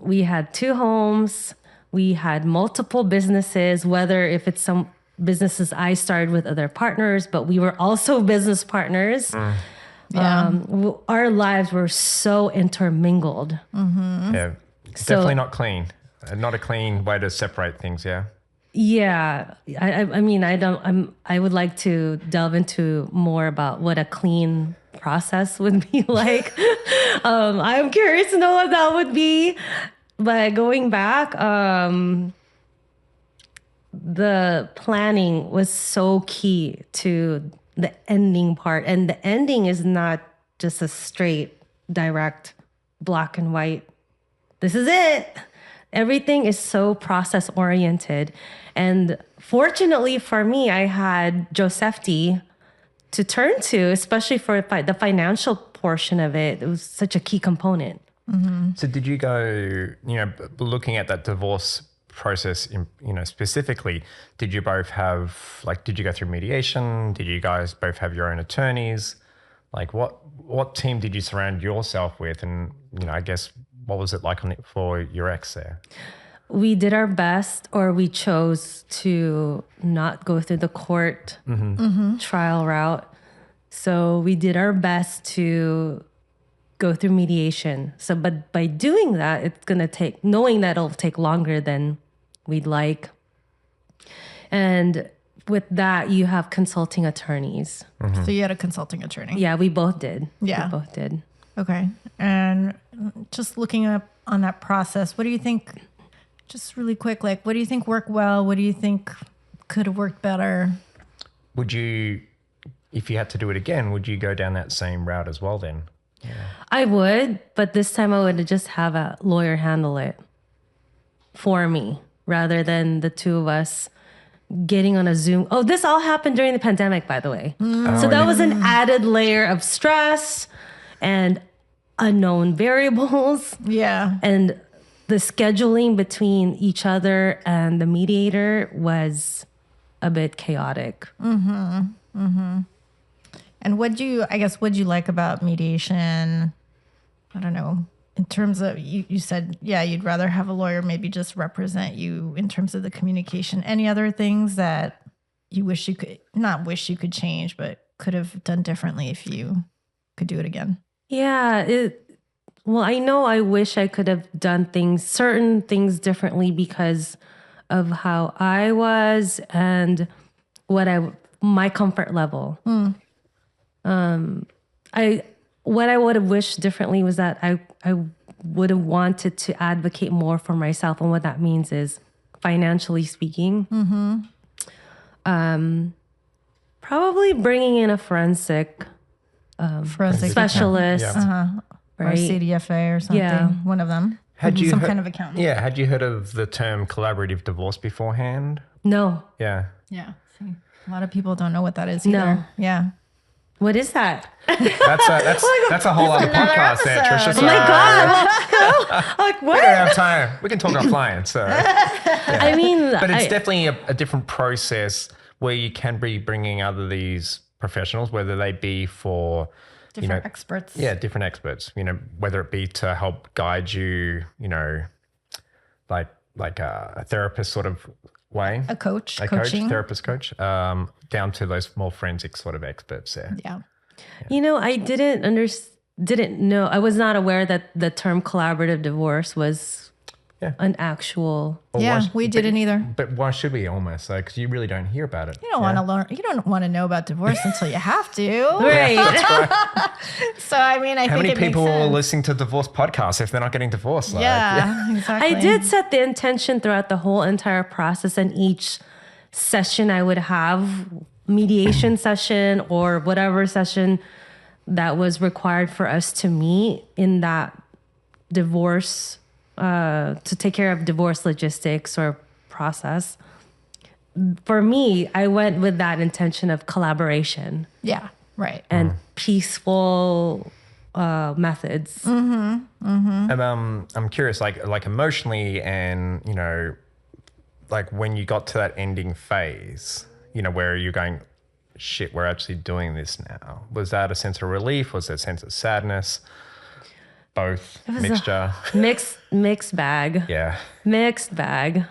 we had 2 homes. We had multiple businesses, whether if it's some businesses I started with other partners, but we were also business partners. Our lives were so intermingled. Yeah, definitely not clean. Not a clean way to separate things. Yeah. Yeah, I mean, I would like to delve into more about what a clean process would be like. I'm curious to know what that would be. But going back, the planning was so key to the ending part. And the ending is not just a straight, direct, black and white. This is it. Everything is so process oriented. And fortunately for me, I had Josefti to turn to, especially for the financial portion of it. It was such a key component. So did you go, looking at that divorce process, specifically, did you both have, did you go through mediation? Did you guys both have your own attorneys? Like what team did you surround yourself with? And, I guess, what was it like for your ex there? We did our best, or we chose to not go through the court trial route. So we did our best to go through mediation. So, but by doing that, it's going to take, knowing that it'll take longer than we'd like. And with that, you have consulting attorneys. So you had a consulting attorney? Yeah, we both did. Yeah. We both did. Okay. And just looking up on that process, what do you think, just really quick, what do you think worked well? What do you think could have worked better? Would you, if you had to do it again, would you go down that same route as well then? Yeah. I would, but this time I would just have a lawyer handle it for me rather than the two of us getting on a Zoom. Oh, this all happened during the pandemic, by the way. So that was an added layer of stress and unknown variables. Yeah. And the scheduling between each other and the mediator was a bit chaotic. And what'd you like about mediation? I don't know. In terms of, you said, you'd rather have a lawyer maybe just represent you in terms of the communication. Any other things that you wish you could, not wish you could change, but could have done differently if you could do it again? Yeah. Well, I know I wish I could have done certain things differently because of how I was and my comfort level. What I would have wished differently was that I would have wanted to advocate more for myself. And what that means is financially speaking, probably bringing in a forensic specialist, or a CDFA or something, one of them. Some kind of accountant. Yeah. Had you heard of the term collaborative divorce beforehand? No. Yeah. Yeah. See, a lot of people don't know what that is either. No. Yeah. What is that? That's a whole other podcast there, Trisha. Oh my God. Like, what? We don't have time. We can talk offline. So, yeah. I mean, but it's definitely a different process where you can be bringing other these professionals, whether they be for different experts. Yeah, different experts. Whether it be to help guide you, like a therapist sort of way, a coach, therapist coach, down to those more forensic sort of experts there. Yeah. I didn't know. I was not aware that the term collaborative divorce was an actual. We didn't either. But why should we almost? Because you really don't hear about it. You don't want to learn. You don't want to know about divorce until you have to. Right. So, I mean, I think how many it makes people will sense. listen to divorce podcasts if they're not getting divorced? Exactly. I did set the intention throughout the whole entire process, and each session I would have, mediation session or whatever session that was required for us to meet in that divorce, to take care of divorce logistics or process. For me, I went with that intention of collaboration. Yeah, right. And peaceful methods. And I'm curious, like emotionally, and when you got to that ending phase, where you're going, shit, we're actually doing this now. Was that a sense of relief? Was that a sense of sadness? both, was mixture? Mixed bag. Yeah. Mixed bag.